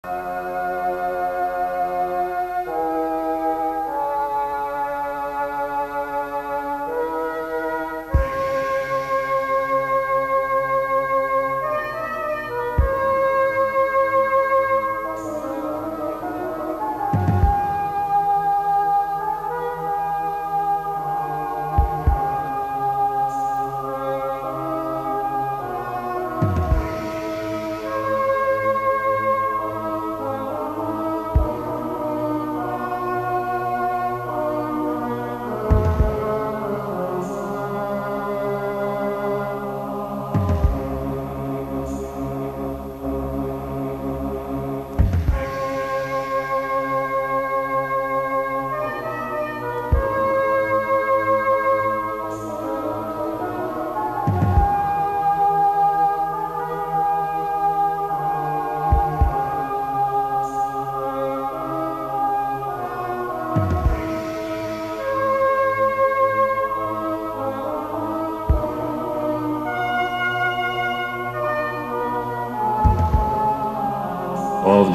Ovde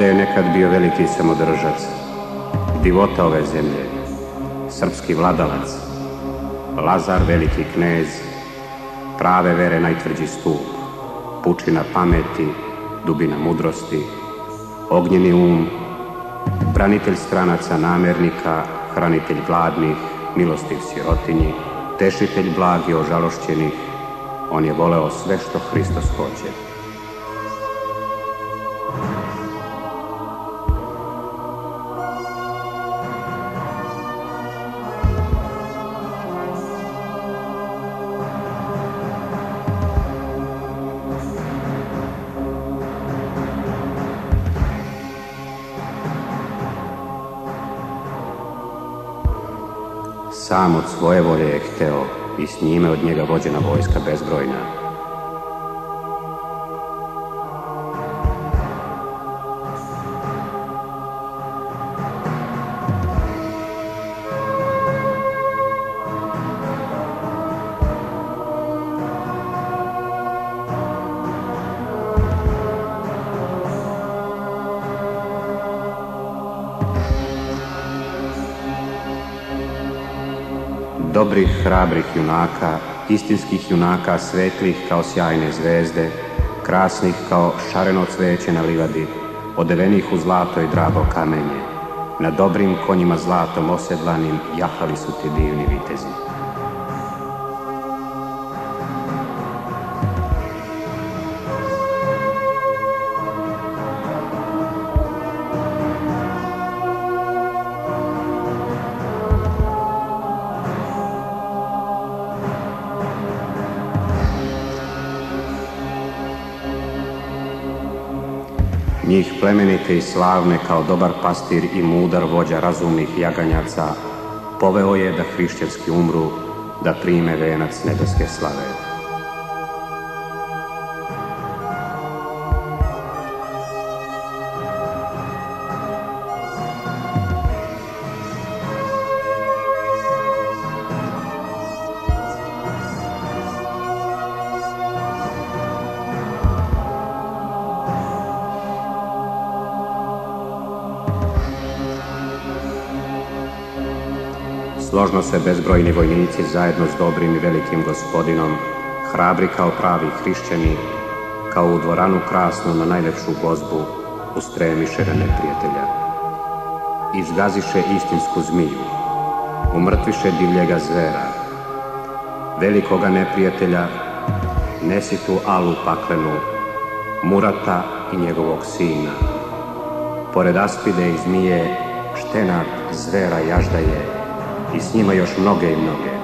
je nekad bio veliki samodržac, divota ove zemlje, srpski vladalac, Lazar veliki knez, prave vere najtvrđi stup, pučina pameti, dubina mudrosti, ognjeni um, branitelj stranaca namernika, hranitelj gladnih, milostiv sirotinji, tešitelj blagi ožalošćenih. On je voleo sve što Hristos hoće. Sam od svoje volje je hteo i s njime od njega vođena vojska bezbrojna. Dobrih, hrabrih junaka, istinskih junaka, svetlih kao sjajne zvezde, krasnih kao šareno cveće na livadi, odevenih u zlato i drago kamenje. Na dobrim konjima zlatom osedlanim jahali su ti divni vitezi. Njih plemenite i slavne kao dobar pastir i mudar vođa razumnih jaganjaca poveo je da hrišćanski umru, da prime venac nebeske slave. Složno se bezbrojni vojnici zajedno s dobrim i velikim gospodinom, hrabri kao pravi hrišćani, kao u dvoranu krasno na najlepšu gozbu, ustremiše na neprijatelja. Izgaziše istinsku zmiju, umrtviše divljega zvera, velikoga neprijatelja, nesitu Alu paklenu, Murata i njegovog sina. Pored Aspide i zmije, Štenad zvera Jaždaje, i s njima još mnoge i mnoge.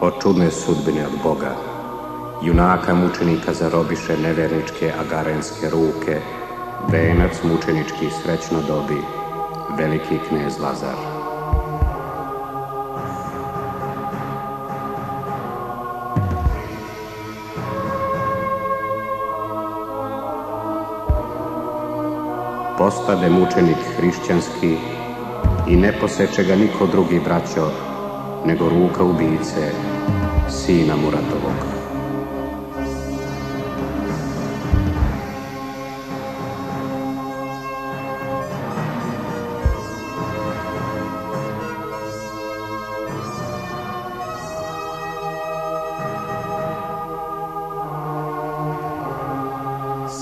O čudne sudbine od Boga, junaka mučenika zarobiše neverničke agarenske ruke, venac mučenički srećno dobi veliki knez Lazar. Postade mučenik hrišćanski i ne poseče ga niko drugi, braćo, nego ruka ubice, sina Muratovog.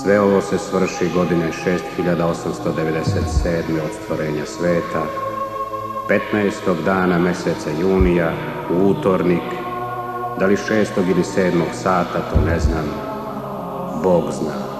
Sve ovo se svrši godine 6897. od stvorenja sveta, 15. dana meseca junija, u utornik, da li 6. ili 7. sata, to ne znam, Bog zna.